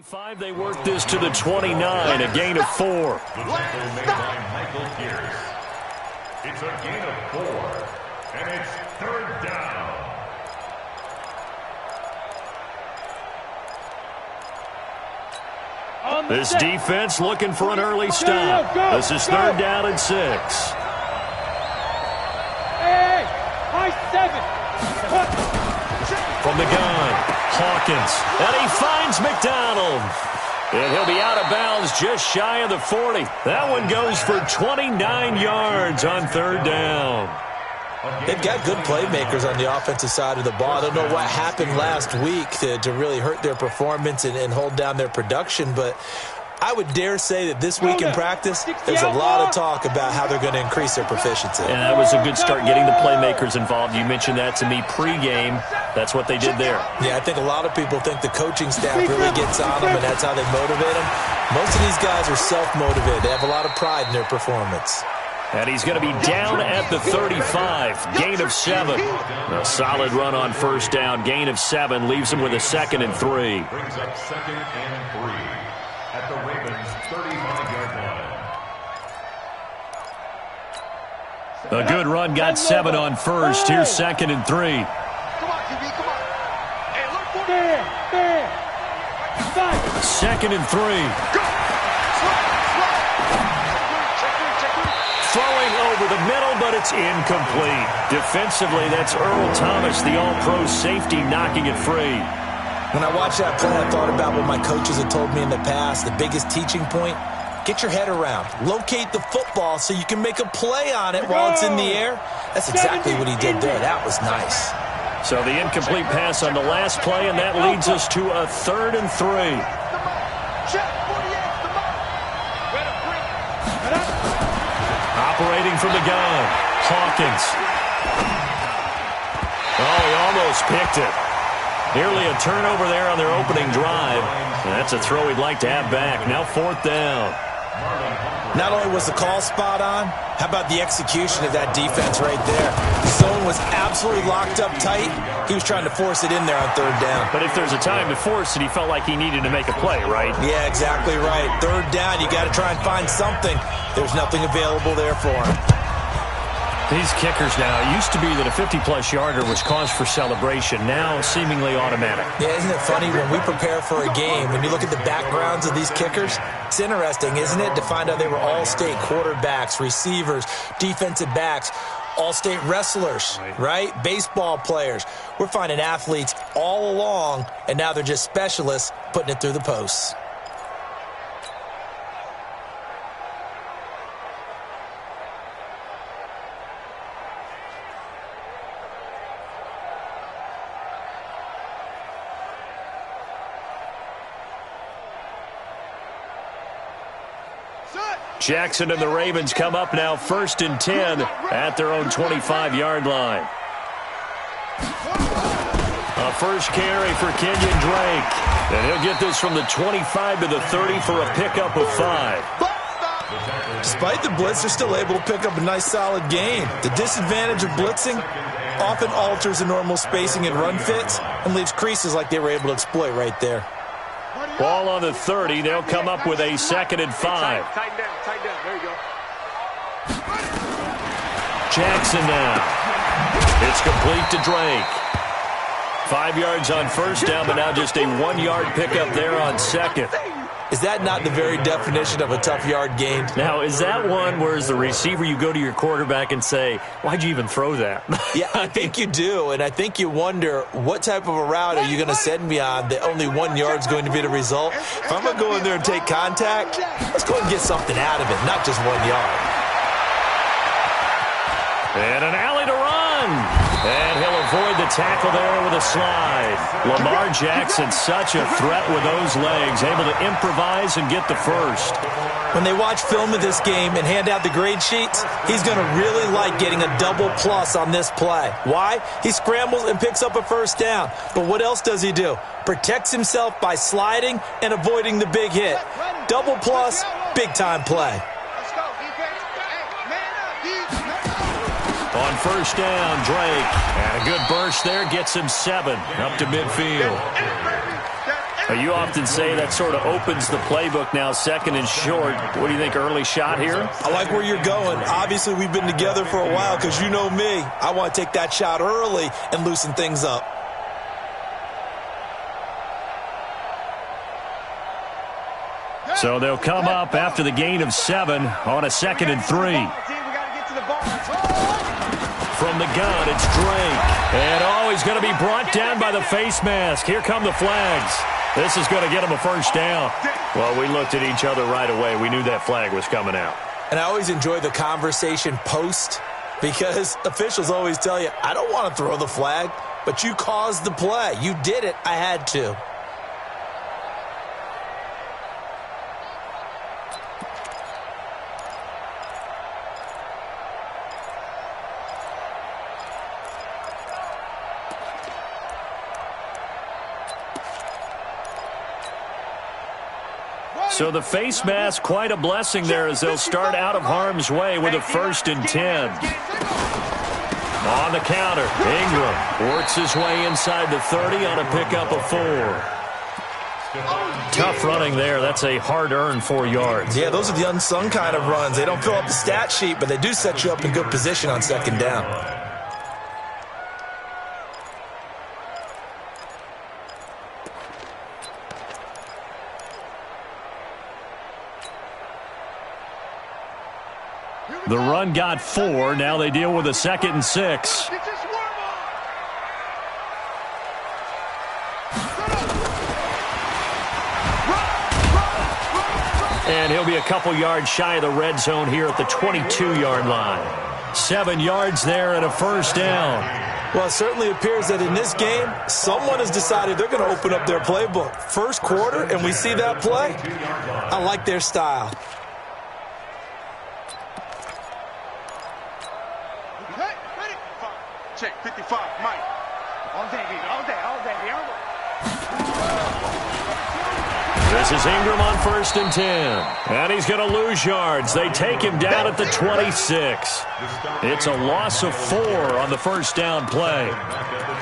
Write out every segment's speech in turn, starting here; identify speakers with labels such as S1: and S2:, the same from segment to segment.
S1: 5, they work this to the 29, a gain of 4.
S2: The tackle made by Michael Pierce. It's a gain of 4, and it's 3rd down.
S1: This defense looking for an early stop. This is 3rd down and 6.
S3: Hey, high 7.
S1: From the gun, Hawkins, and he finds McDonald. And he'll be out of bounds just shy of the 40. That one goes for 29 yards on 3rd down.
S4: They've got good playmakers on the offensive side of the ball. I don't know what happened last week to really hurt their performance and hold down their production, but I would dare say that this week in practice, there's a lot of talk about how they're going to increase their proficiency.
S1: And that was a good start getting the playmakers involved. You mentioned that to me pregame. That's what they did there.
S4: Yeah, I think a lot of people think the coaching staff really gets on them, and that's how they motivate them. Most of these guys are self-motivated. They have a lot of pride in their performance.
S1: And he's going to be down at the 35. Gain of 7. A solid run on 1st down. Gain of 7 leaves him with a 2nd and 3.
S2: Brings up 2nd and 3 at the Ravens' 35-yard line.
S1: A good run, got 7 on 1st. Here's 2nd and 3.
S3: Come on, QB, come on. Hey, look for there.
S1: 2nd and 3. Throwing over the middle, but it's incomplete. Defensively, that's Earl Thomas, the all-pro safety, knocking it free.
S4: When I watched that play, I thought about what my coaches had told me in the past. The biggest teaching point, get your head around. Locate the football so you can make a play on it while it's in the air. That's exactly what he did there. That was nice.
S1: So the incomplete pass on the last play, and that leads us to a 3rd and 3. Operating from the gun, Hawkins. Oh, he almost picked it. Nearly a turnover there on their opening drive. And that's a throw he'd like to have back. Now 4th down.
S4: Not only was the call spot on, how about the execution of that defense right there? The zone was absolutely locked up tight. He was trying to force it in there on 3rd down.
S1: But if there's a time to force it, he felt like he needed to make a play, right?
S4: Yeah, exactly right. 3rd down, you got to try and find something. There's nothing available there for him.
S1: These kickers now, it used to be that a 50-plus yarder was cause for celebration. Now, seemingly automatic.
S4: Yeah, isn't it funny when we prepare for a game, when you look at the backgrounds of these kickers, it's interesting, isn't it, to find out they were all-state quarterbacks, receivers, defensive backs, all-state wrestlers, right? Baseball players. We're finding athletes all along, and now they're just specialists putting it through the posts.
S1: Jackson and the Ravens come up now 1st and 10 at their own 25-yard line. A first carry for Kenyon Drake. And he'll get this from the 25 to the 30 for a pickup of 5.
S4: Despite the blitz, they're still able to pick up a nice solid gain. The disadvantage of blitzing often alters the normal spacing and run fits and leaves creases like they were able to exploit right there.
S1: Ball on the 30. They'll come up with a 2nd and 5.
S3: Tighten down. There you go.
S1: Jackson now. It's complete to Drake. 5 yards on 1st down, but now just a 1-yard pickup there on 2nd.
S4: Is that not the very definition of a tough yard gain?
S1: Now, is that one where as the receiver you go to your quarterback and say, why'd you even throw that?
S4: Yeah, I think you do, and I think you wonder what type of a route are you going to send me on that only 1 yard's going to be the result? If I'm going to go in there and take contact, let's go and get something out of it, not just 1 yard.
S1: And an alley to run. And he'll avoid the tackle there with a slide. Lamar Jackson, such a threat with those legs, able to improvise and get the first.
S4: When they watch film of this game and hand out the grade sheets, he's going to really like getting a double plus on this play. Why? He scrambles and picks up a 1st down. But what else does he do? Protects himself by sliding and avoiding the big hit. Double plus, big-time play.
S1: On 1st down, Drake. And a good burst there gets him 7 up to midfield. You often say that sort of opens the playbook now, second and short. What do you think, early shot here?
S4: I like where you're going. Obviously, we've been together for a while because you know me. I want to take that shot early and loosen things up.
S1: So they'll come up after the gain of 7 on a 2nd and 3. From the gun, it's Drake. And he's going to be brought down by the face mask. Here come the flags. This is going to get him a first down. Well, we looked at each other right away. We knew that flag was coming out.
S4: And I always enjoy the conversation post because officials always tell you, I don't want to throw the flag, but you caused the play. You did it. I had to.
S1: So the face mask, quite a blessing there as they'll start out of harm's way with a 1st and 10. On the counter, Ingram works his way inside the 30 on a pickup of 4. Tough running there. That's a hard-earned 4 yards.
S4: Yeah, those are the unsung kind of runs. They don't fill up the stat sheet, but they do set you up in good position on 2nd down.
S1: The run got 4. Now they deal with a 2nd and 6. And he'll be a couple yards shy of the red zone here at the 22-yard line. 7 yards there and a first down.
S4: Well, it certainly appears that in this game, someone has decided they're going to open up their playbook. First quarter, and we see that play. I like their style.
S3: Check 55, Mike. All day.
S1: This is Ingram on 1st and 10. And he's going to lose yards. They take him down at the 26. It's a loss of 4 on the first down play.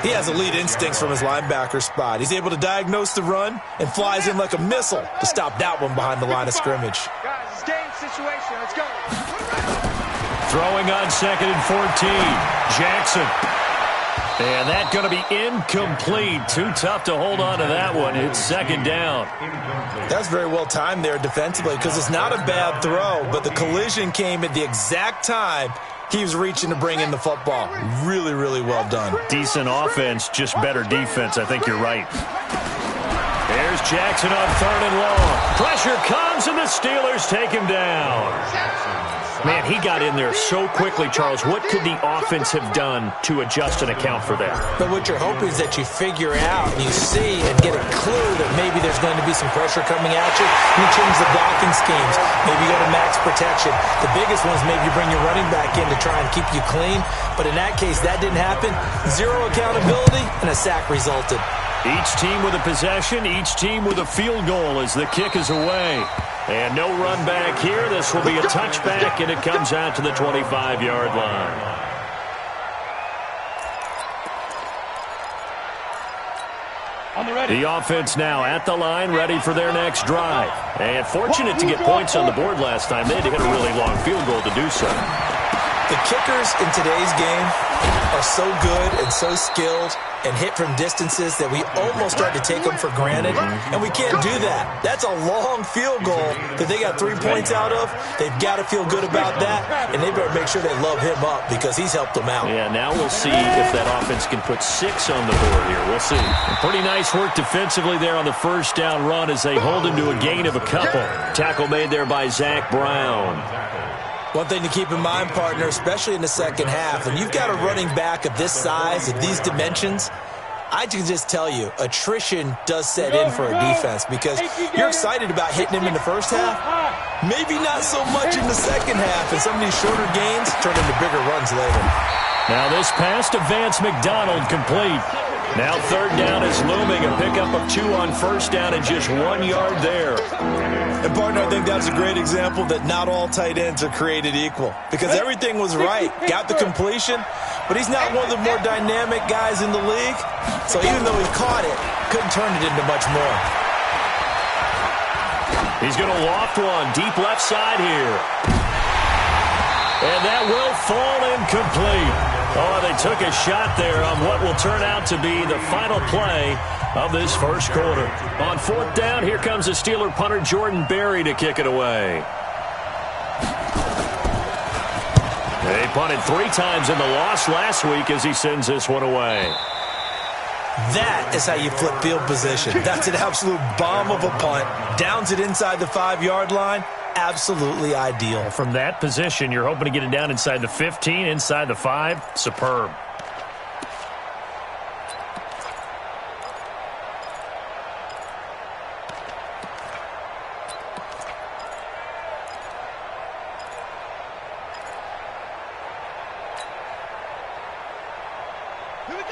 S4: He has elite instincts from his linebacker spot. He's able to diagnose the run and flies in like a missile to stop that one behind the line of scrimmage.
S3: Guys, it's game situation. Let's go.
S1: Throwing on 2nd and 14. Jackson. And that's going to be incomplete. Too tough to hold on to that one. It's 2nd down.
S4: That's very well timed there defensively because it's not a bad throw, but the collision came at the exact time he was reaching to bring in the football. Really, really well done.
S1: Decent offense, just better defense. I think you're right. There's Jackson on 3rd and long. Pressure comes, and the Steelers take him down. Man, he got in there so quickly, Charles. What could the offense have done to adjust and account for that?
S4: But what you're hoping is that you figure out and you see and get a clue that maybe there's going to be some pressure coming at you. You change the blocking schemes. Maybe you go to max protection. The biggest one is maybe you bring your running back in to try and keep you clean. But in that case, that didn't happen. 0 accountability, and a sack resulted.
S1: Each team with a possession, each team with a field goal as the kick is away. And no run back here. This will be a touchback, and it comes out to the 25-yard line. The offense now at the line, ready for their next drive. And fortunate to get points on the board last time. They had to hit a really long field goal to do so.
S4: The kickers in today's game are so good and so skilled and hit from distances that we almost start to take them for granted, and we can't do that. That's a long field goal that they got 3 points out of. They've got to feel good about that, and they better make sure they love him up because he's helped them out.
S1: Yeah, now we'll see if that offense can put 6 on the board here. We'll see. Pretty nice work defensively there on the first down run as they hold him to a gain of a couple. Tackle made there by Zach Brown.
S4: One thing to keep in mind, partner, especially in the second half, when you've got a running back of this size, of these dimensions, I can just tell you, attrition does set in for a defense because you're excited about hitting him in the first half. Maybe not so much in the second half, and some of these shorter gains turn into bigger runs later.
S1: Now this pass to Vance McDonald complete. Now 3rd down is looming, a pickup of 2 on first down and just 1 yard there.
S4: And, partner, I think that's a great example that not all tight ends are created equal because everything was right. Got the completion, but he's not one of the more dynamic guys in the league. So even though he caught it, couldn't turn it into much more.
S1: He's going to loft one deep left side here. And that will fall incomplete. Oh, they took a shot there on what will turn out to be the final play of this first quarter. On fourth down, here comes the Steeler punter Jordan Berry to kick it away. They punted 3 times in the loss last week as he sends this one away.
S4: That is how you flip field position. That's an absolute bomb of a punt. Downs it inside the 5-yard line. Absolutely ideal.
S1: From that position, you're hoping to get it down inside the 15, inside the 5. Superb.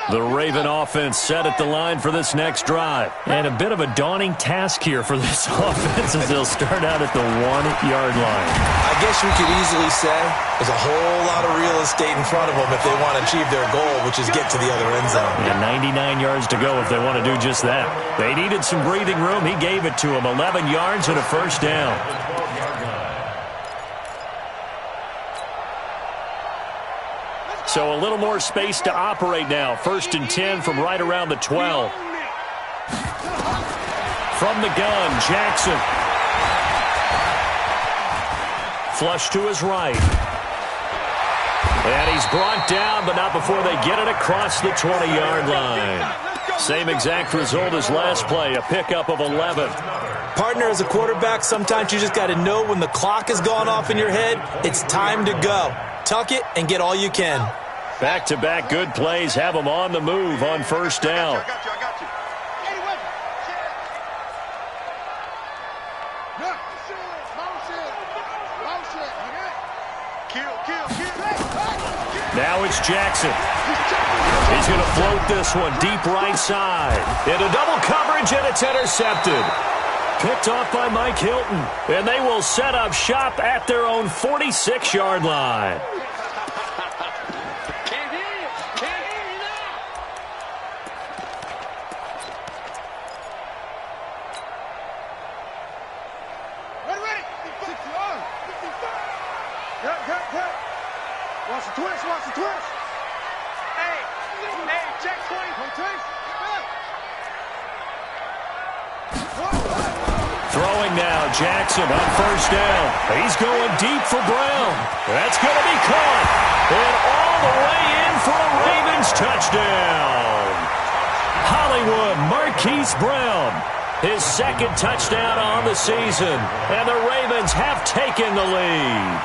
S1: The Raven offense set at the line for this next drive. And a bit of a daunting task here for this offense as they'll start out at the 1-yard line.
S4: I guess we could easily say there's a whole lot of real estate in front of them if they want to achieve their goal, which is get to the other end zone.
S1: And 99 yards to go if they want to do just that. They needed some breathing room. He gave it to them. 11 yards and a first down. So a little more space to operate now. 1st and 10 from right around the 12. From the gun, Jackson. Flush to his right. And he's brought down, but not before they get it across the 20-yard line. Same exact result as last play, a pickup of 11.
S4: Partner, as a quarterback, sometimes you just got to know when the clock has gone off in your head, it's time to go. Tuck it and get all you can.
S1: Back-to-back good plays have them on the move on first down.
S3: I got you.
S1: Now it's Jackson. He's going to float this one deep right side. Into double coverage, and it's intercepted. Picked off by Mike Hilton. And they will set up shop at their own 46-yard line.
S3: Watch the twist. Hey, check 20.
S1: Throwing now, Jackson on first down. He's going deep for Brown. That's going to be caught. And all the way in for a Ravens touchdown. Hollywood Marquise Brown. His second touchdown on the season. And the Ravens have taken the lead.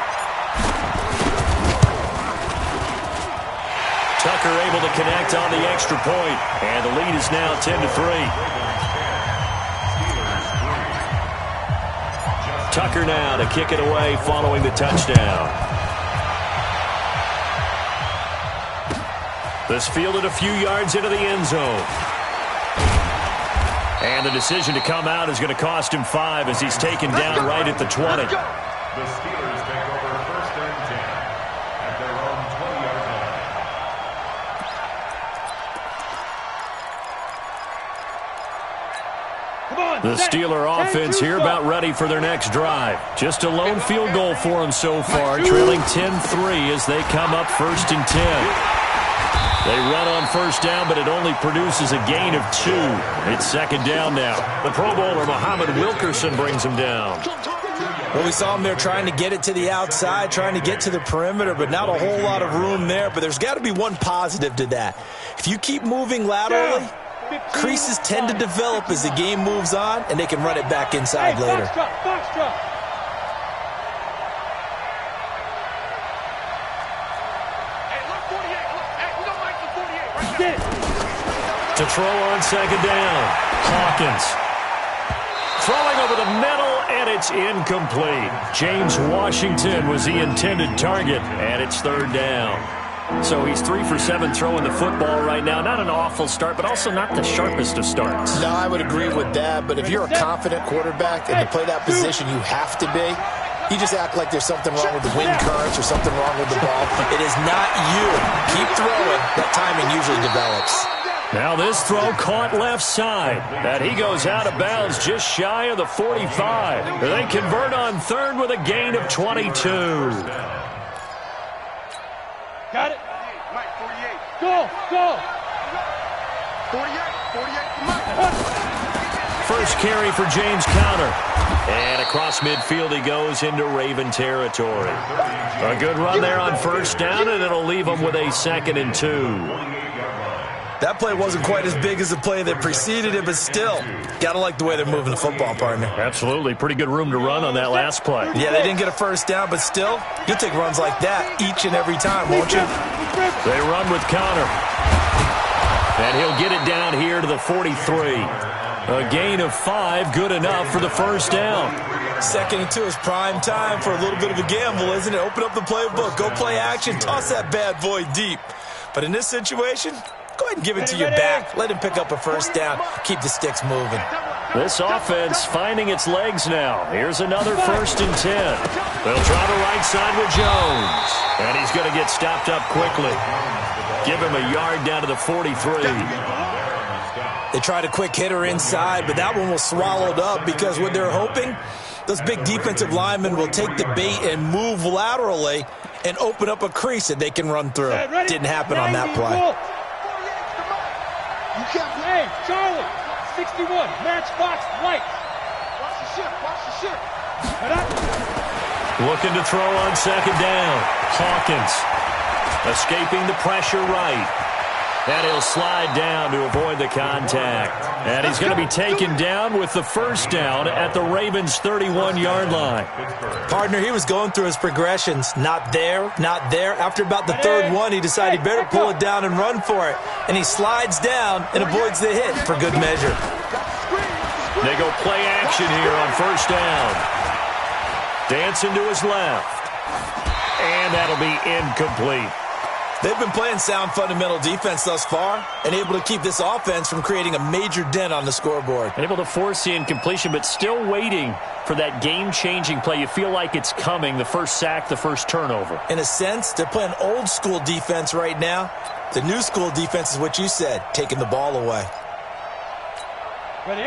S1: Tucker able to connect on the extra point. And the lead is now 10-3. Tucker now to kick it away following the touchdown. This fielded a few yards into the end zone. And the decision to come out is going to cost him 5 as he's taken down right at the 20.
S2: The Steelers take over 1st and 10 at their own 20-yard line.
S1: The Steeler offense here about ready for their next drive. Just a lone field goal for them so far, trailing 10-3 as they come up 1st and 10. They run on first down, but it only produces a gain of 2. It's 2nd down now. The Pro Bowler, Muhammad Wilkerson, brings him down.
S4: Well, we saw him there trying to get it to the outside, trying to get to the perimeter, but not a whole lot of room there. But there's got to be one positive to that. If you keep moving laterally, creases tend to develop as the game moves on, and they can run it back inside later.
S1: To throw on 2nd down, Hawkins. Throwing over the middle, and it's incomplete. James Washington was the intended target, and it's 3rd down. So he's 3 for 7 throwing the football right now. Not an awful start, but also not the sharpest of starts.
S5: No, I would agree with that. But if you're a confident quarterback and to play that position, you have to be. You just act like there's something wrong with the wind currents or something wrong with the ball.
S4: It is not you. Keep throwing. That timing usually develops.
S1: Now this throw caught left side. And he goes out of bounds just shy of the 45. They convert on third with a gain of 22.
S3: Got it. Mike, 48. Go, go. 48, Mike.
S1: First carry for James Conner. And across midfield he goes into Raven territory. A good run there on first down, and it'll leave him with a 2nd and 2.
S4: That play wasn't quite as big as the play that preceded it, but still, got to like the way they're moving the football, partner.
S1: Absolutely. Pretty good room to run on that last play.
S4: Yeah, they didn't get a first down, but still, you'll take runs like that each and every time, won't you?
S1: They run with Conner. And he'll get it down here to the 43. A gain of 5, good enough for the first down.
S4: 2nd and 2 is prime time for a little bit of a gamble, isn't it? Open up the playbook, go play action, toss that bad boy deep. But in this situation, go ahead and give it to your back. Let him pick up a first down. Keep the sticks moving.
S1: This offense finding its legs now. Here's another 1st and 10. They'll try the right side with Jones. And he's going to get stopped up quickly. Give him a yard down to the 43.
S4: They tried a quick hitter inside, but that one was swallowed up because what they're hoping, those big defensive linemen will take the bait and move laterally and open up a crease that they can run through. Didn't happen on that play.
S3: Hey, Charlie, 61, matchbox, white. Watch the ship, watch the ship.
S1: Looking to throw on 2nd down. Hawkins escaping the pressure right. And he'll slide down to avoid the contact. And he's going to be taken down with the first down at the Ravens' 31-yard line.
S4: Partner, he was going through his progressions. Not there, not there. After about the 3rd one, he decided he better pull it down and run for it. And he slides down and avoids the hit for good measure.
S1: They go play action here on first down. Dancing to his left. And that'll be incomplete.
S4: They've been playing sound fundamental defense thus far and able to keep this offense from creating a major dent on the scoreboard.
S1: Able to force the incompletion, but still waiting for that game-changing play. You feel like it's coming, the first sack, the first turnover.
S4: In a sense, they're playing old-school defense right now. The new-school defense is what you said, taking the ball away.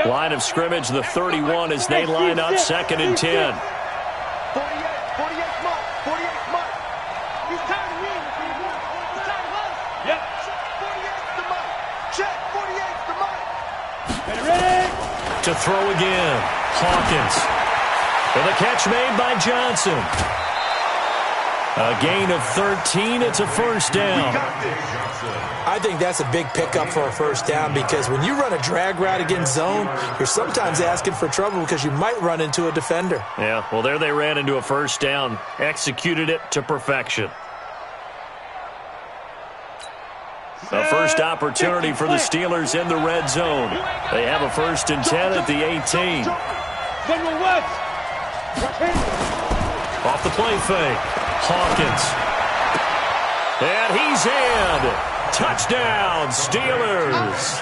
S1: Line of scrimmage, the 31 as they line up 2nd and 10.
S3: 48 Mark, 48 Mark. He's tired of winning. He's tired of us. Yep. 48's the money. Check, 48's the money. Ready?
S1: To throw again. Hawkins. With a catch made by Johnson. A gain of 13. It's a first down.
S4: I think that's a big pickup for a first down because when you run a drag route against zone, you're sometimes asking for trouble because you might run into a defender.
S1: Yeah, well, there they ran into a first down. Executed it to perfection. A first opportunity for the Steelers in the red zone. They have a 1st and 10 at the 18. Off the play fake. Hawkins. And he's in. Touchdown, Steelers.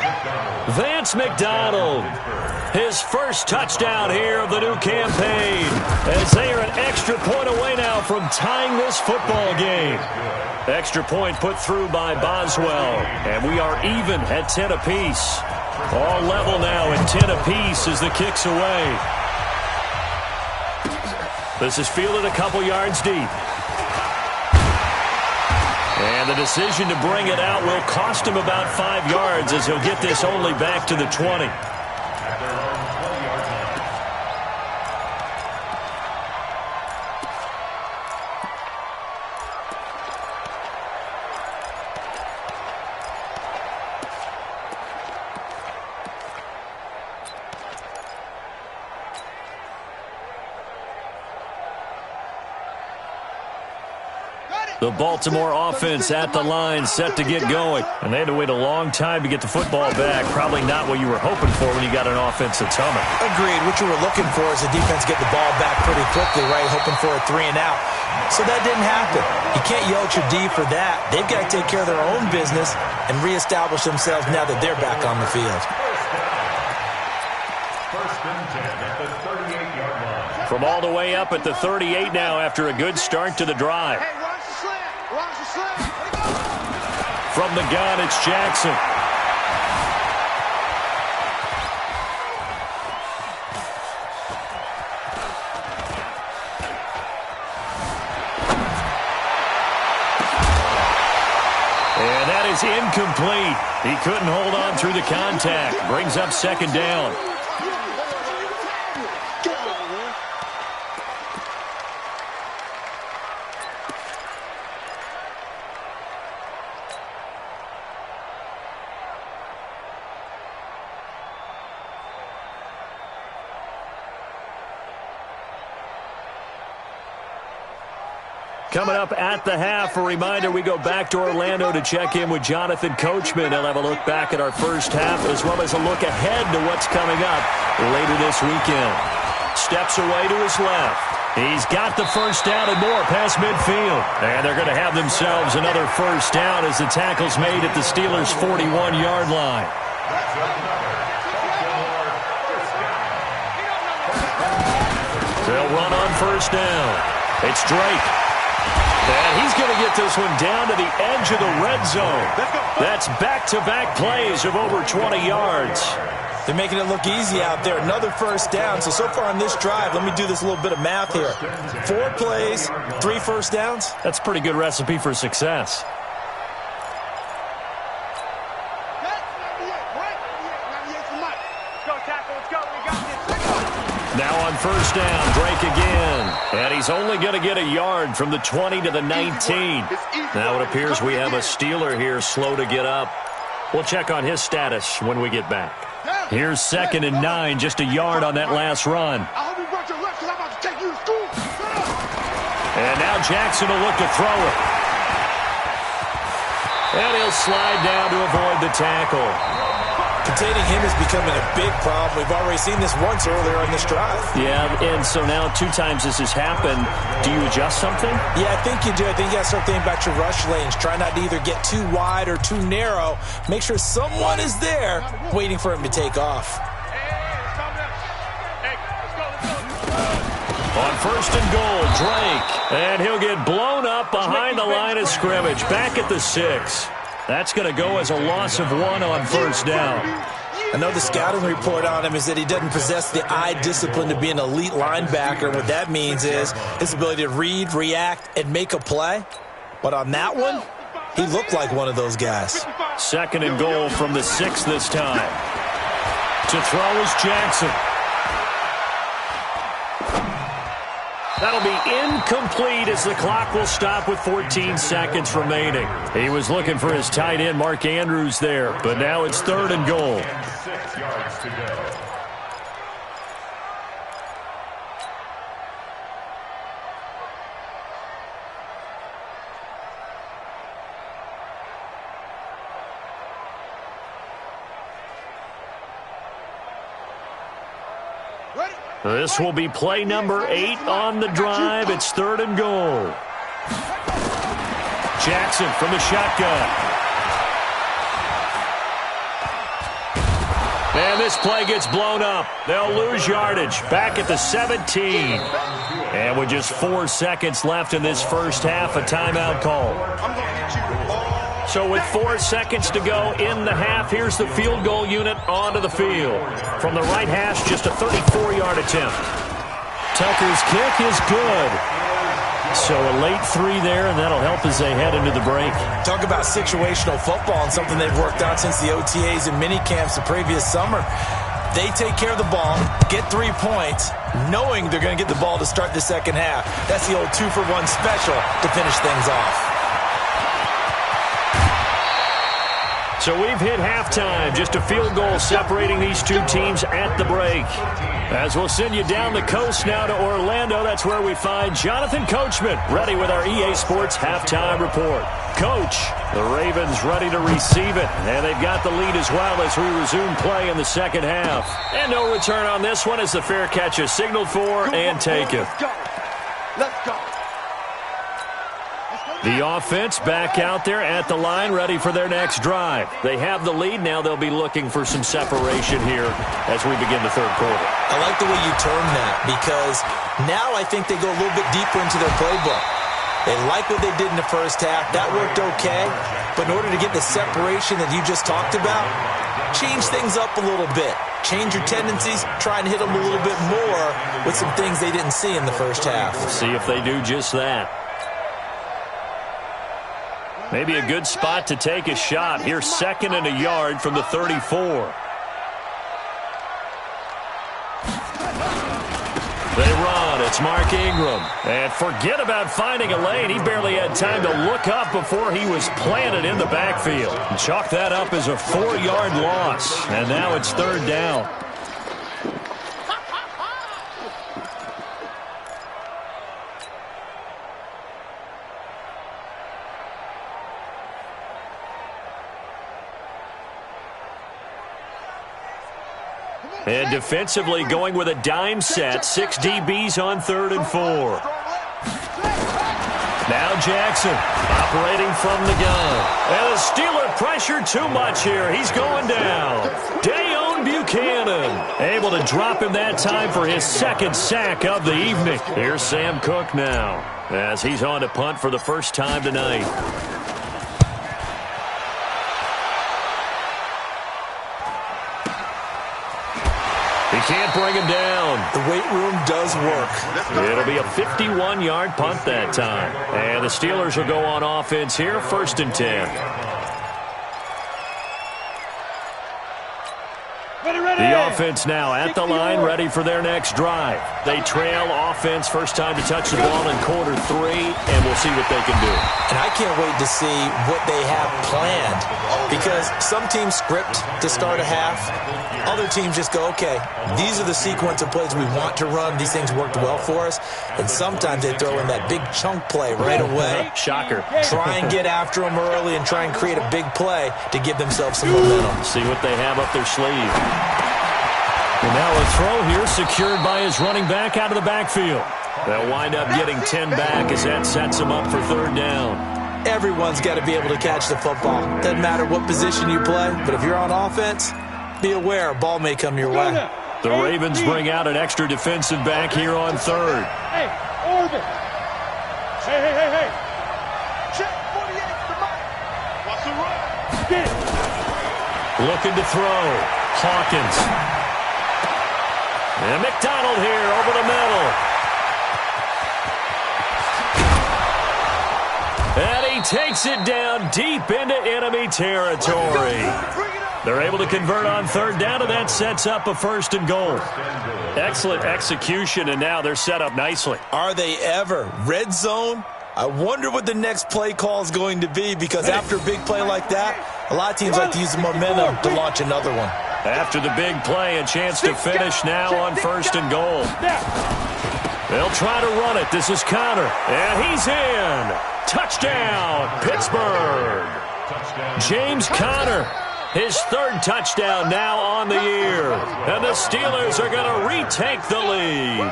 S1: Vance McDonald. His first touchdown here of the new campaign. As they are an extra point away now from tying this football game. Extra point put through by Boswell. And we are even at 10 apiece. All level now at 10 apiece as the kick's away. This is fielded a couple yards deep. And the decision to bring it out will cost him about 5 yards as he'll get this only back to the 20. The Baltimore offense at the line, set to get going. And they had to wait a long time to get the football back. Probably not what you were hoping for when you got an offense that's humming.
S4: Agreed. What you were looking for is the defense get the ball back pretty quickly, right? Hoping for a 3 and out. So that didn't happen. You can't yell at your D for that. They've got to take care of their own business and reestablish themselves now that they're back on the field.
S2: 1st and 10 at the 38-yard line.
S1: From all the way up at the 38 now after a good start to the drive.
S3: Hey, watch the slant. Watch the slant.
S1: From the gun, it's Jackson. And that is incomplete. He couldn't hold on through the contact. Brings up second down. Coming up at the half, a reminder, we go back to Orlando to check in with Jonathan Coachman. He'll have a look back at our first half as well as a look ahead to what's coming up later this weekend. Steps away to his left. He's got the first down and more past midfield. And they're going to have themselves another first down as the tackle's made at the Steelers' 41-yard line. They'll run on first down. It's Drake. And he's going to get this one down to the edge of the red zone. That's back-to-back plays of over 20 yards.
S4: They're making it look easy out there. Another first down. So far on this drive, let me do this little bit of math here. 4 plays, 3 first downs.
S1: That's a pretty good recipe for success. Now on first down, Drake again. And he's only going to get a yard from the 20 to the 19. Now it appears we have a Steeler here slow to get up. We'll check on his status when we get back. Here's 2nd and 9, just a yard on that last run. And now Jackson will look to throw it. And he'll slide down to avoid the tackle.
S4: Containing him is becoming a big problem. We've already seen this once earlier on this drive.
S1: Yeah, and so now 2 times this has happened. Do you adjust something?
S4: Yeah, I think you do. I think you got to start thinking about your rush lanes. Try not to either get too wide or too narrow. Make sure someone is there waiting for him to take off.
S1: On first and goal, Drake. And he'll get blown up behind the line of scrimmage. Back at the 6. That's going to go as a loss of 1 on first down.
S4: I know the scouting report on him is that he doesn't possess the eye discipline to be an elite linebacker. What that means is his ability to read, react, and make a play. But on that one, he looked like one of those guys.
S1: 2nd and goal from the 6 this time. To throw is Jackson. That'll be incomplete as the clock will stop with 14 seconds remaining. He was looking for his tight end, Mark Andrews, there, but now it's 3rd and goal.
S2: 6 yards to go.
S1: This will be play number 8 on the drive. It's 3rd and goal. Jackson from the shotgun. And this play gets blown up. They'll lose yardage. Back at the 17. And with just 4 seconds left in this first half, a timeout call. So with 4 seconds to go in the half, here's the field goal unit onto the field. From the right hash, just a 34-yard attempt. Tucker's kick is good. So a late 3 there, and that'll help as they head into the break.
S4: Talk about situational football and something they've worked out since the OTAs and mini camps the previous summer. They take care of the ball, get 3 points, knowing they're going to get the ball to start the second half. That's the old 2-for-1 special to finish things off.
S1: So we've hit halftime, just a field goal separating these 2 teams at the break. As we'll send you down the coast now to Orlando, that's where we find Jonathan Coachman, ready with our EA Sports Halftime Report. Coach, the Ravens ready to receive it, and they've got the lead as well as we resume play in the second half. And no return on this one as the fair catch is signaled for and taken.
S3: Let's go.
S1: The offense back out there at the line, ready for their next drive. They have the lead. Now they'll be looking for some separation here as we begin the third quarter.
S4: I like the way you term that because now I think they go a little bit deeper into their playbook. They like what they did in the first half. That worked okay. But in order to get the separation that you just talked about, change things up a little bit. Change your tendencies. Try and hit them a little bit more with some things they didn't see in the first half.
S1: See if they do just that. Maybe a good spot to take a shot. Here's 2nd and a yard from the 34. They run. It's Mark Ingram. And forget about finding a lane. He barely had time to look up before he was planted in the backfield. Chalk that up as a 4-yard loss. And now it's 3rd down. And defensively going with a dime set. 6 DBs on 3rd and 4. Now Jackson operating from the gun. And the Steeler pressure too much here. He's going down. Dayon Buchanan able to drop him that time for his 2nd sack of the evening. Here's Sam Cook now as he's on to punt for the first time tonight. He can't bring him down.
S4: The weight room does work.
S1: It'll be a 51-yard punt that time. And the Steelers will go on offense here, 1st and 10. The offense now at the line, ready for their next drive. They trail offense, first time to touch the ball in quarter 3, and we'll see what they can do.
S4: And I can't wait to see what they have planned, because some teams script to start a half. Other teams just go, okay, these are the sequence of plays we want to run. These things worked well for us. And sometimes they throw in that big chunk play right away.
S1: Shocker.
S4: Try and get after them early and try and create a big play to give themselves some momentum.
S1: See what they have up their sleeve. And now a throw here secured by his running back out of the backfield. They'll wind up getting 10 back as that sets them up for 3rd down.
S4: Everyone's got to be able to catch the football. Doesn't matter what position you play, but if you're on offense, be aware a ball may come your way.
S1: The Ravens bring out an extra defensive back here on 3rd.
S3: Hey, Orbit. Hey. Check 48 to Mike. What's the run?
S1: Looking to throw. Hawkins. And McDonald here over the middle. And he takes it down deep into enemy territory. They're able to convert on 3rd down, and that sets up a 1st and goal. Excellent execution, and now they're set up nicely.
S4: Are they ever? Red zone? I wonder what the next play call is going to be, because after a big play like that, a lot of teams like to use the momentum to launch another one.
S1: After the big play, a chance to finish now on 1st and goal. They'll try to run it. This is Conner, and he's in. Touchdown, Pittsburgh. James Conner, his 3rd touchdown now on the year. And the Steelers are going to retake the lead.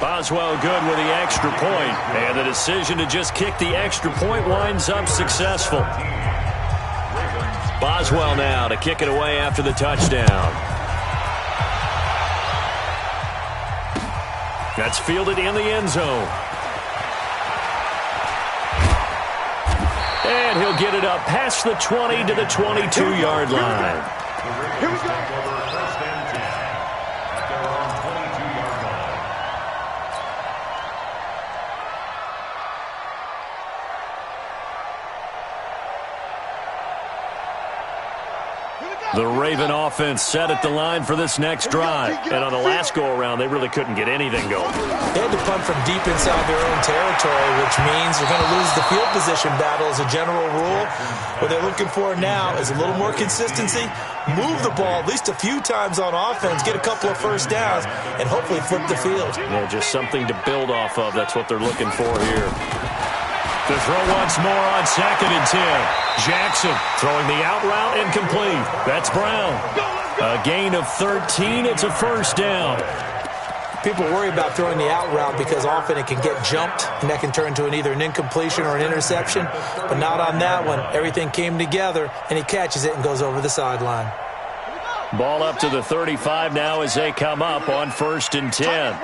S1: Boswell good with the extra point, and the decision to just kick the extra point winds up successful. Boswell now to kick it away after the touchdown. That's fielded in the end zone. And he'll get it up past the 20 to the 22-yard line.
S3: Here we go.
S1: The Raven offense set at the line for this next drive. And on the last go-around, they really couldn't get anything going.
S4: They had to punt from deep inside their own territory, which means they're going to lose the field position battle as a general rule. What they're looking for now is a little more consistency, move the ball at least a few times on offense, get a couple of 1st downs, and hopefully flip the field.
S1: Yeah, just something to build off of. That's what they're looking for here. The throw once more on 2nd and 10. Jackson throwing the out route incomplete. That's Brown. A gain of 13. It's a 1st down.
S4: People worry about throwing the out route because often it can get jumped, and that can turn into either an incompletion or an interception. But not on that one. Everything came together, and he catches it and goes over the sideline.
S1: Ball up to the 35 now as they come up on 1st and 10.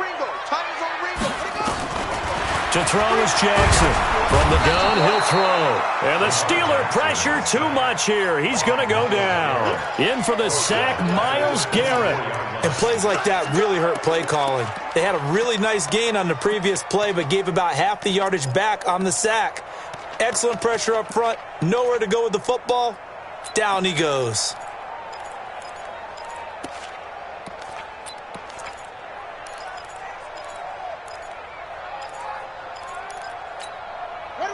S1: To To throw is Jackson. From the gun, he'll throw. And the Steeler pressure too much here. He's going to go down. In for the sack, Myles Garrett.
S4: And plays like that really hurt play calling. They had a really nice gain on the previous play, but gave about half the yardage back on the sack. Excellent pressure up front. Nowhere to go with the football. Down he goes.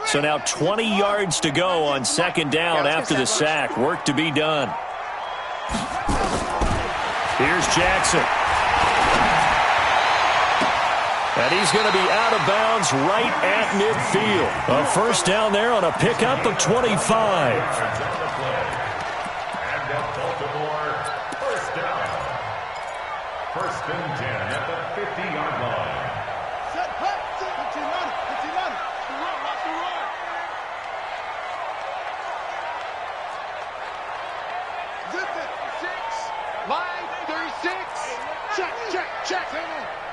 S1: So now 20 yards to go on second down after the sack. Work to be done. Here's Jackson. And he's going to be out of bounds right at midfield. A first down there on a pickup of 25.
S2: And at Baltimore, first down. First and 10 at the 50-yard line.
S3: Set, hut, set. Put your money. Put your money. The run, watch the run. Zip it. 6. Line 36. Check, check, check.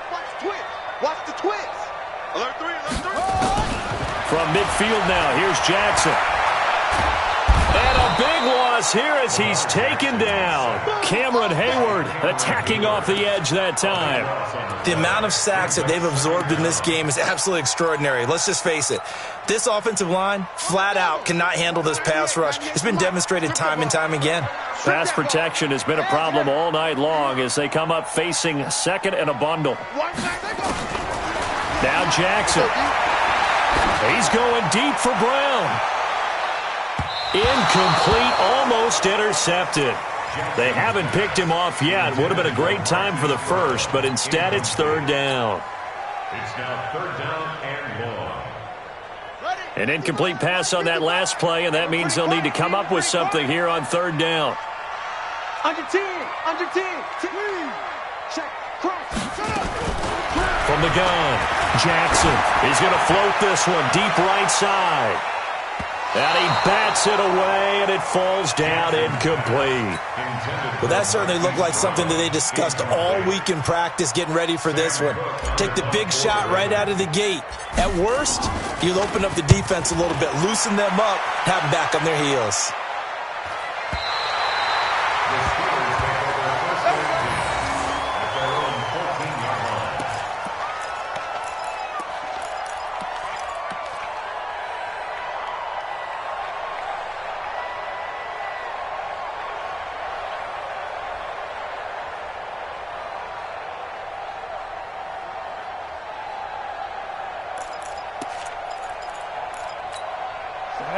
S3: Watch the twist. Watch the twist. Alert 3, alert 3.
S1: From midfield now, here's Jackson. And a big loss here as he's taken down. Cameron Hayward attacking off the edge that time.
S4: The amount of sacks that they've absorbed in this game is absolutely extraordinary. Let's just face it. This offensive line, flat out, cannot handle this pass rush. It's been demonstrated time and time again.
S1: Pass protection has been a problem all night long as they come up facing second and a bundle. Now Jackson. He's going deep for Brown. Incomplete, almost intercepted. They haven't picked him off yet. Would have been a great time for the first, but instead it's third down.
S2: It's now third down and long.
S1: An incomplete pass on that last play, and that means they'll need to come up with something here on third down.
S3: Under 10. Under 10. Check. Cross.
S1: From the gun, Jackson is going to float this one deep right side. And he bats it away, and it falls down incomplete.
S4: Well, that certainly looked like something that they discussed all week in practice getting ready for this one. Take the big shot right out of the gate. At worst, you'll open up the defense a little bit, loosen them up, have them back on their heels.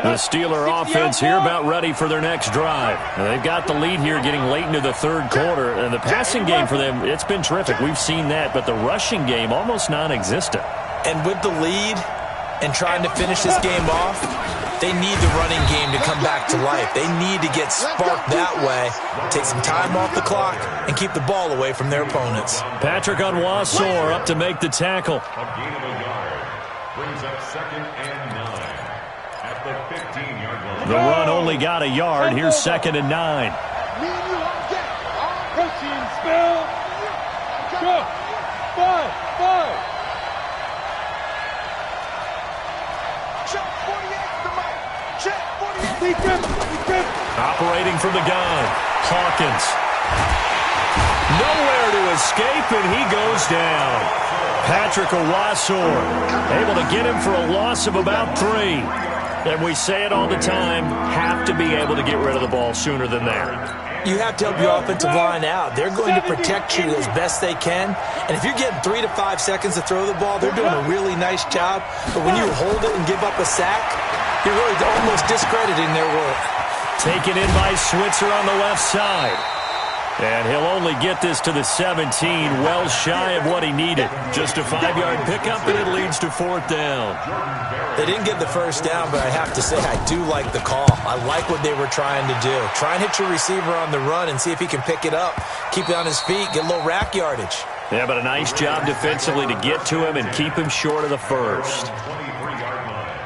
S1: The Steeler offense here about ready for their next drive. They've got the lead here getting late into the third quarter. And the passing game for them, it's been terrific. We've seen that. But the rushing game, almost non-existent.
S4: And with the lead and trying to finish this game off, they need the running game to come back to life. They need to get sparked that way, take some time off the clock, and keep the ball away from their opponents.
S1: Patrick Onwuasor up to make the tackle.
S2: A gain of a yard brings up second and 9 at the 15-yard line.
S1: The run only got a yard. Here's second and 9.
S3: Me and you on deck. Rushing spell. Go. 5. Check 48 the mic. Check 48.
S1: Operating from the gun. Hawkins. Nowhere to escape, and he goes down. Patrick Onwuasor able to get him for a loss of about 3. And we say it all the time, have to be able to get rid of the ball sooner than that.
S4: You have to help your offensive line out. They're going to protect you as best they can. And if you're getting 3 to 5 seconds to throw the ball, they're doing a really nice job. But when you hold it and give up a sack, you're really almost discrediting their work.
S1: Taken in by Switzer on the left side. And he'll only get this to the 17, well shy of what he needed. Just a 5-yard pickup, and it leads to fourth down.
S4: They didn't get the first down, but I have to say I do like the call. I like what they were trying to do. Try and hit your receiver on the run and see if he can pick it up. Keep it on his feet, get a little rack yardage.
S1: Yeah, but a nice job defensively to get to him and keep him short of the first.
S2: 23-yard line.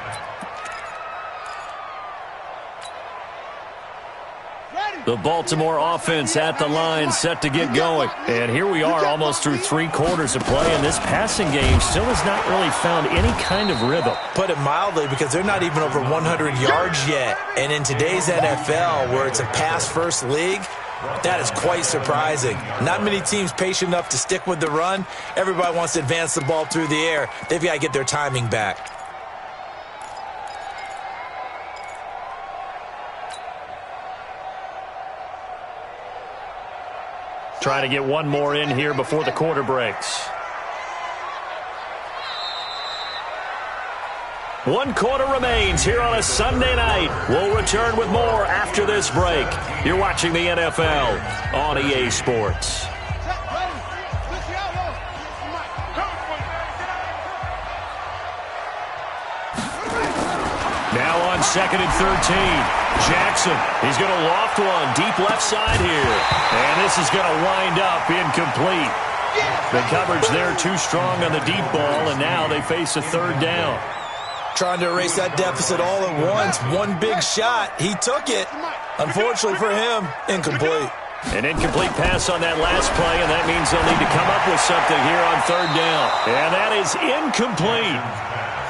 S3: Ready.
S1: The Baltimore offense at the line, set to get going. And here we are almost through 3 quarters of play, and this passing game still has not really found any kind of rhythm.
S4: Put it mildly, because they're not even over 100 yards yet. And in today's NFL, where it's a pass-first league, that is quite surprising. Not many teams patient enough to stick with the run. Everybody wants to advance the ball through the air. They've got to get their timing back.
S1: Try to get one more in here before the quarter breaks. 1 quarter remains here on a Sunday night. We'll return with more after this break. You're watching the NFL on EA Sports. Now on 2nd and 13. Jackson, he's going to loft one deep left side here. And this is going to wind up incomplete. The coverage there too strong on the deep ball, and now they face a 3rd down.
S4: Trying to erase that deficit all at once. One big shot. He took it. Unfortunately for him, incomplete.
S1: An incomplete pass on that last play, and that means they'll need to come up with something here on 3rd down. And that is incomplete.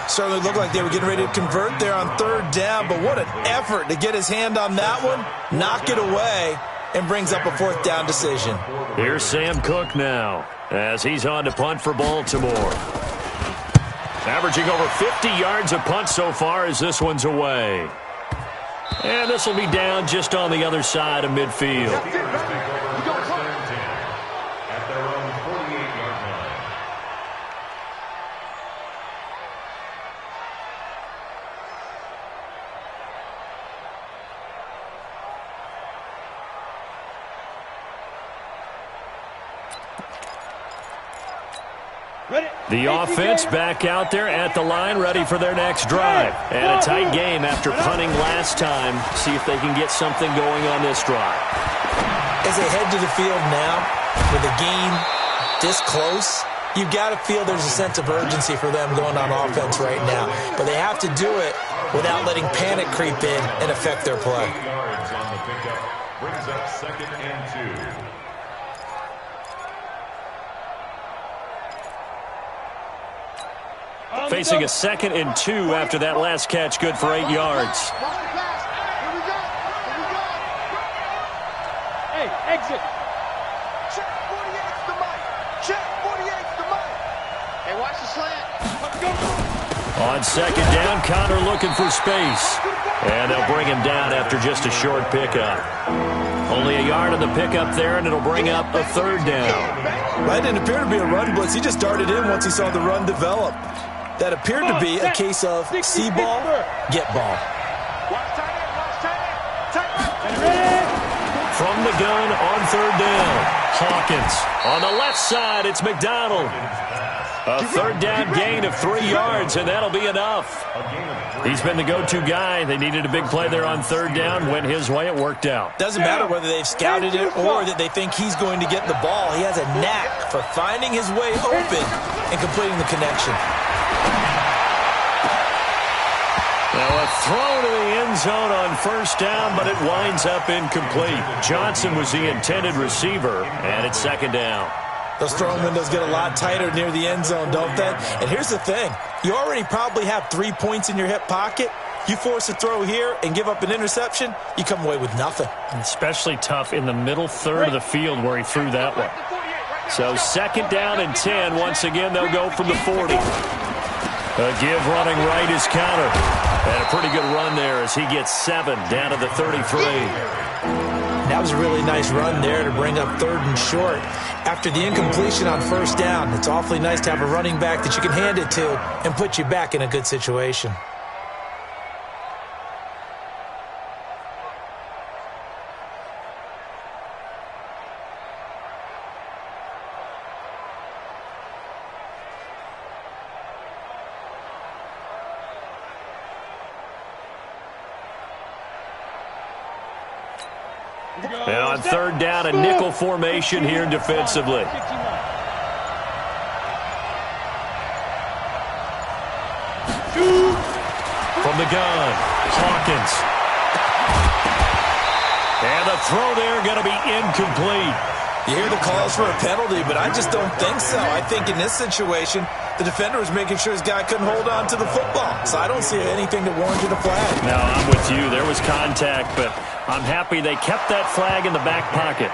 S4: Certainly looked like they were getting ready to convert there on 3rd down, but what an effort to get his hand on that one, knock it away, and brings up a 4th down decision.
S1: Here's Sam Cook now as he's on to punt for Baltimore. Averaging over 50 yards a punt so far as this one's away. And this will be down just on the other side of midfield. The offense back out there at the line, ready for their next drive. And a tight game after punting last time. See if they can get something going on this drive.
S4: As they head to the field now, with the game this close, you've got to feel there's a sense of urgency for them going on offense right now. But they have to do it without letting panic creep in and affect their play.
S2: Yards on the pickup brings up 2nd and 2.
S1: Facing a 2nd and 2 after that last catch, good for 8 yards.
S3: Hey, exit. Check 48's the mic. Check 48's the mic. Hey, watch the slant. Let's go.
S1: On 2nd down, Connor looking for space. And they'll bring him down after just a short pickup. Only a yard on the pickup there, and it'll bring up a 3rd down.
S4: That didn't appear to be a run blitz. He just darted in once he saw the run develop. That appeared to be a case of see ball, get ball.
S1: From the gun on 3rd down, Hawkins. On the left side, it's McDonald. A 3rd down gain of 3 yards, and that'll be enough. He's been the go-to guy. They needed a big play there on 3rd down. Went his way, it worked out.
S4: Doesn't matter whether they've scouted it or that they think he's going to get the ball. He has a knack for finding his way open and completing the connection.
S1: Now a throw to the end zone on 1st down, but it winds up incomplete. Johnson was the intended receiver, and it's 2nd down.
S4: Those throwing windows get a lot tighter near the end zone, don't they? And here's the thing. You already probably have 3 points in your hip pocket. You force a throw here and give up an interception, you come away with nothing.
S1: Especially tough in the middle third of the field where he threw that one. So 2nd down and 10. Once again, they'll go from the 40. A give running right is Connor. And a pretty good run there as he gets 7 down to the 33.
S4: That was a really nice run there to bring up 3rd and short. After the incompletion on 1st down, it's awfully nice to have a running back that you can hand it to and put you back in a good situation.
S1: And on 3rd down, a nickel formation here defensively. From the gun, Hawkins. And the throw there going to be incomplete.
S4: You hear the calls for a penalty, but I just don't think so. I think in this situation, the defender was making sure his guy couldn't hold on to the football. So I don't see anything that warranted a flag.
S1: No, I'm with you. There was contact, but I'm happy they kept that flag in the back pocket.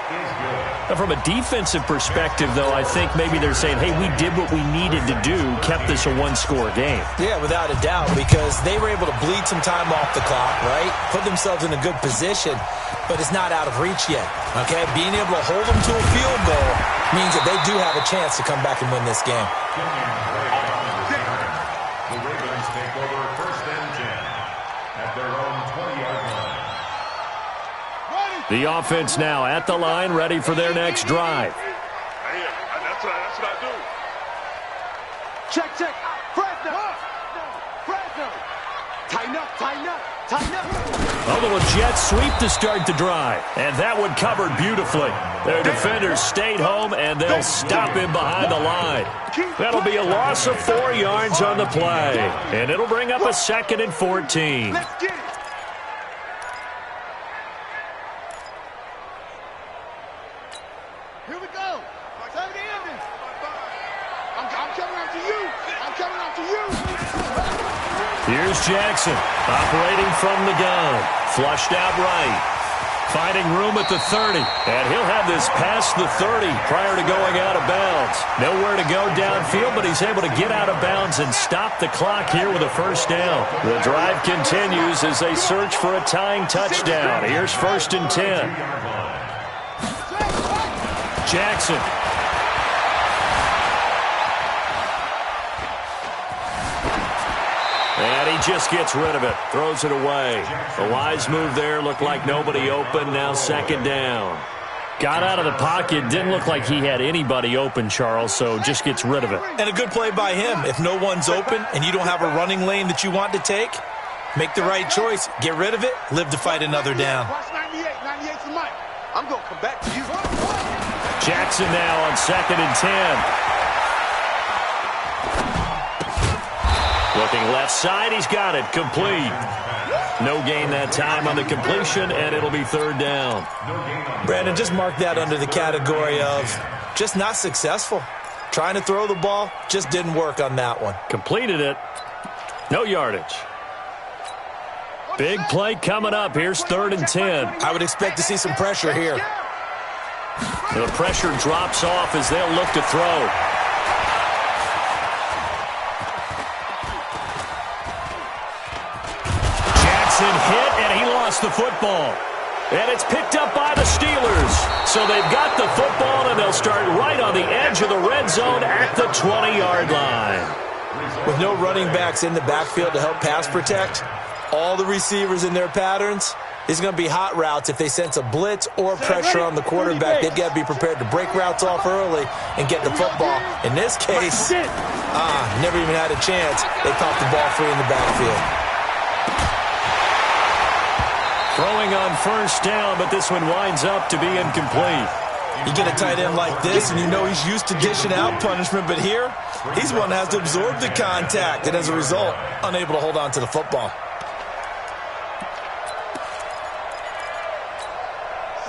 S1: Now, from a defensive perspective, though, I think maybe they're saying, hey, we did what we needed to do, kept this a one-score game.
S4: Yeah, without a doubt, because they were able to bleed some time off the clock, right? Put themselves in a good position, but it's not out of reach yet, okay? Being able to hold them to a field goal means that they do have a chance to come back and win this game.
S2: The Ravens take over 1st and 10 at their own 20-yard line.
S1: The offense now at the line, ready for their next drive.
S3: That's what I do. Check. Fresno. Tighten up.
S1: A little jet sweep to start the drive. And that one covered beautifully. Their defenders stayed home, and they'll stop him behind the line. That'll be a loss of 4 yards on the play. And it'll bring up a 2nd and 14.
S3: Let's get it. Here we go. I'm coming out to you.
S1: Here's Jackson, operating from the gun. Flushed out right. Finding room at the 30. And he'll have this past the 30 prior to going out of bounds. Nowhere to go downfield, but he's able to get out of bounds and stop the clock here with a 1st down. The drive continues as they search for a tying touchdown. Here's 1st and 10. Jackson. And he just gets rid of it. Throws it away. A wise move there. Looked like nobody open. Now 2nd down. Got out of the pocket. Didn't look like he had anybody open, Charles, so just gets rid of it.
S4: And a good play by him. If no one's open and you don't have a running lane that you want to take, make the right choice. Get rid of it. Live to fight another down.
S3: Watch 98 for Mike. I'm going to come back to you.
S1: Jackson now on 2nd and 10. Looking left side, he's got it. Complete. No gain that time on the completion, and it'll be 3rd down.
S4: Brandon, just mark that under the category of just not successful. Trying to throw the ball, just didn't work on that one.
S1: Completed it. No yardage. Big play coming up. Here's 3rd and 10.
S4: I would expect to see some pressure here.
S1: The pressure drops off as they'll look to throw. Jackson hit, and he lost the football. And it's picked up by the Steelers. So they've got the football, and they'll start right on the edge of the red zone at the 20-yard line.
S4: With no running backs in the backfield to help pass protect, all the receivers in their patterns, it's going to be hot routes. If they sense a blitz or pressure on the quarterback, they've got to be prepared to break routes off early and get the football. In this case, never even had a chance. They caught the ball free in the backfield.
S1: Throwing on 1st down, but this one winds up to be incomplete.
S4: You get a tight end like this, and you know he's used to dishing out punishment, but here, he's one that has to absorb the contact, and as a result, unable to hold on to the football.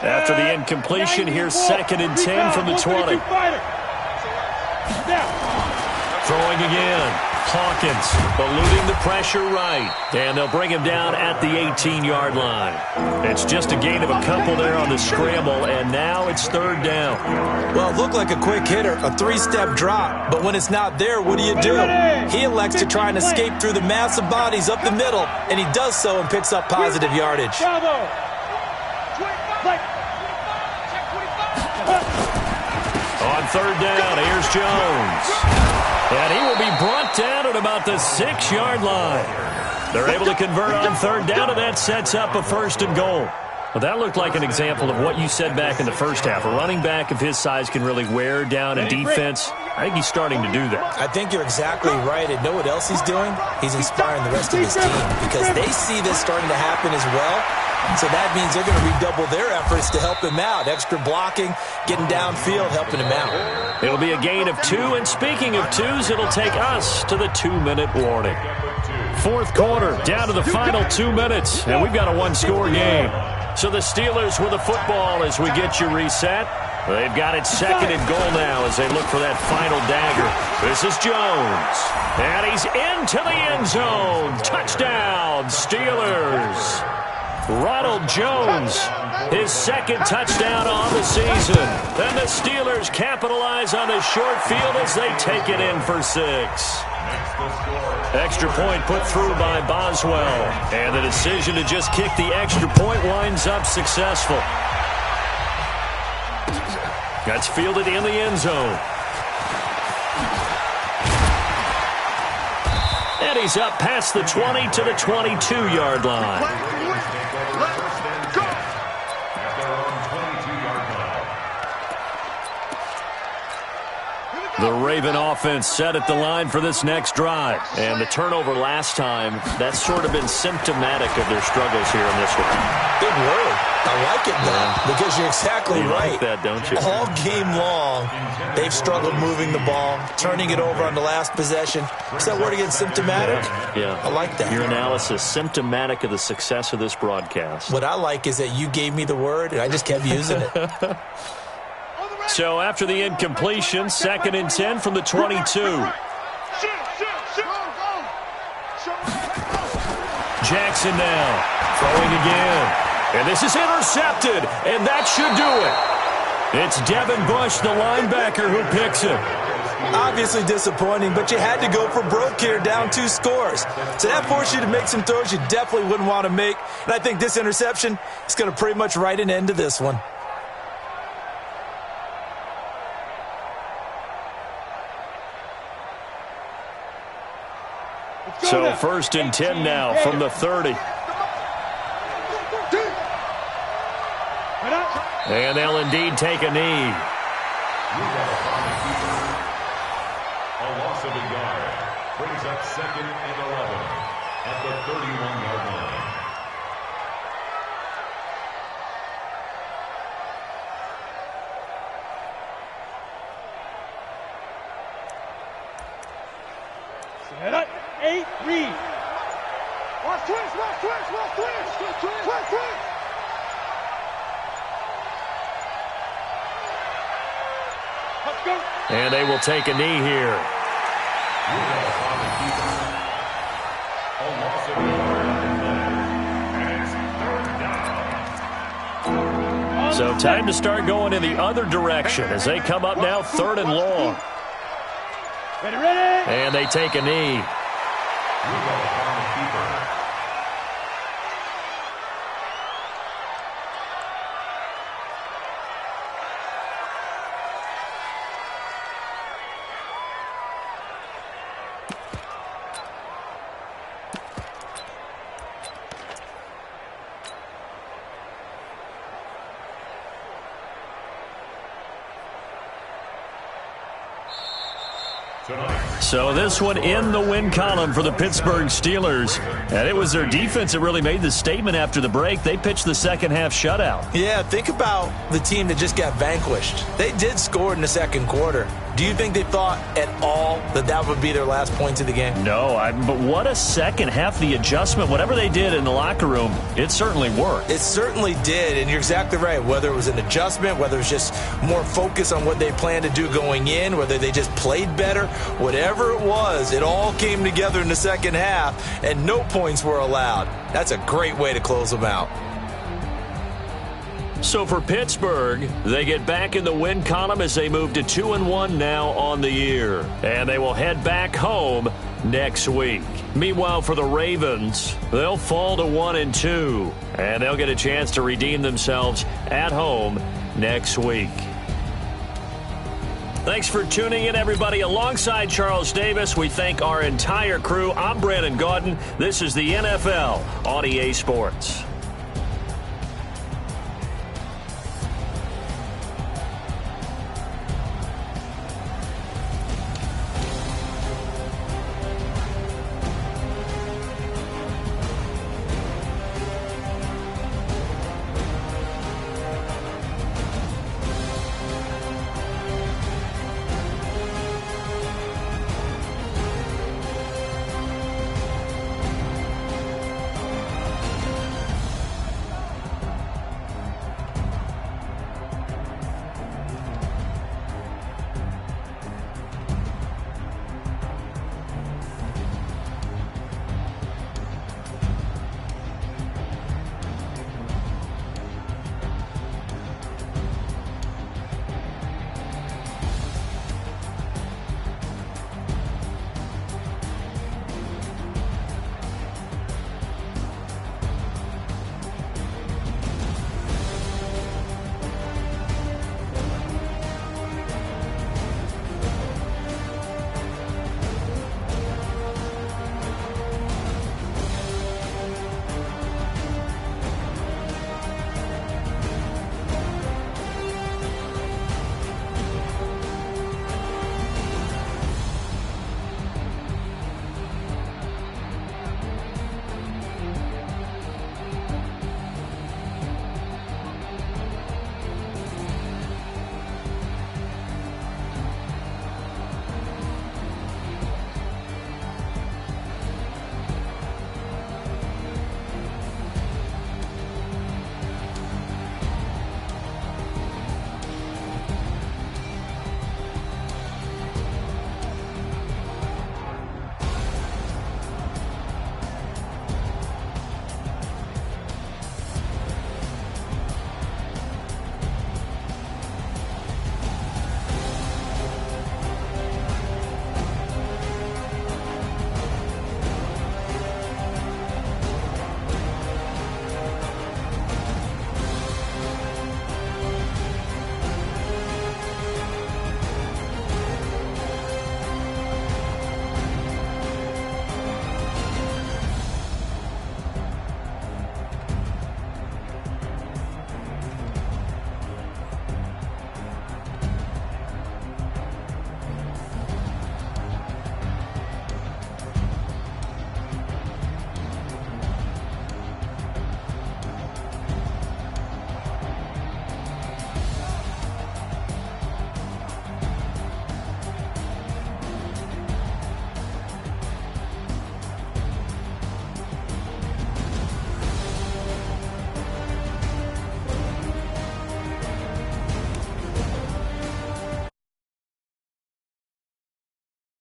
S1: After the incompletion, here's 2nd and 10 from the 20. Throwing again. Hawkins eluding the pressure right. And they'll bring him down at the 18-yard line. It's just a gain of a couple there on the scramble, and now it's 3rd down.
S4: Well, it looked like a quick hitter, a 3-step drop. But when it's not there, what do? He elects to try and escape through the massive bodies up the middle, and he does so and picks up positive yardage.
S1: On 3rd down, here's Jones. And he will be brought down at about the 6-yard line. They're able to convert on 3rd down, and that sets up a 1st and goal. Well, that looked like an example of what you said back in the first half. A running back of his size can really wear down a defense. I think he's starting to do that.
S4: I think you're exactly right. And know what else he's doing? He's inspiring the rest of his team because they see this starting to happen as well. So that means they're going to redouble their efforts to help him out. Extra blocking, getting downfield, helping him out.
S1: It'll be a gain of 2. And speaking of 2s, it'll take us to the 2-minute warning. fourth quarter, down to the final 2 minutes, and we've got a one-score game. So the Steelers with the football as we get you reset. They've got it second and goal now as they look for that final dagger. This is Jones. And he's into the end zone. Touchdown, Steelers. Ronald Jones, his second touchdown on the season. And the Steelers capitalize on the short field as they take it in for 6. Extra point put through by Boswell. And the decision to just kick the extra point winds up successful. That's fielded in the end zone. And he's up past the 20 to the 22-yard line. The Raven offense set at the line for this next drive. And the turnover last time, that's sort of been symptomatic of their struggles here in this one.
S4: Big word. I like it now because you're exactly right.
S1: Like that, don't you?
S4: All game long, they've struggled moving the ball, turning it over on the last possession. Is that word again, symptomatic?
S1: Yeah.
S4: I like that.
S1: Your analysis, symptomatic of the success of this broadcast.
S4: What I like is that you gave me the word, and I just kept using it.
S1: So after the incompletion, 2nd and 10 from the 22. Jackson now throwing again. And this is intercepted, and that should do it. It's Devin Bush, the linebacker, who picks it.
S4: Obviously disappointing, but you had to go for broke here, down 2 scores. So that forced you to make some throws you definitely wouldn't want to make. And I think this interception is going to pretty much write an end to this one.
S1: So 1st and 10 now from the 30. And they'll indeed take a knee.
S2: A loss of a yard brings up 2nd and 11 at the 31-yard line.
S3: Set up. 8, read. Watch twist. Let's go.
S1: And they will take a knee here.
S2: A loss of a yard. And it's 3rd down.
S1: So time to start going in the other direction as they come up now 3rd and long.
S3: Ready.
S1: And they take a knee. So this one in the win column for the Pittsburgh Steelers. And it was their defense that really made the statement after the break. They pitched the second half shutout.
S4: Yeah, think about the team that just got vanquished. They did score in the second quarter. Do you think they thought at all that that would be their last points of the game?
S1: No, but what a second half. The adjustment, whatever they did in the locker room, it certainly worked.
S4: It certainly did, and you're exactly right. Whether it was an adjustment, whether it was just more focus on what they planned to do going in, whether they just played better, whatever it was, it all came together in the second half, and no points were allowed. That's a great way to close them out.
S1: So for Pittsburgh, they get back in the win column as they move to 2-1 now on the year. And they will head back home next week. Meanwhile, for the Ravens, they'll fall to 1-2. And they'll get a chance to redeem themselves at home next week. Thanks for tuning in, everybody. Alongside Charles Davis, we thank our entire crew. I'm Brandon Gaudin. This is the NFL on EA Sports.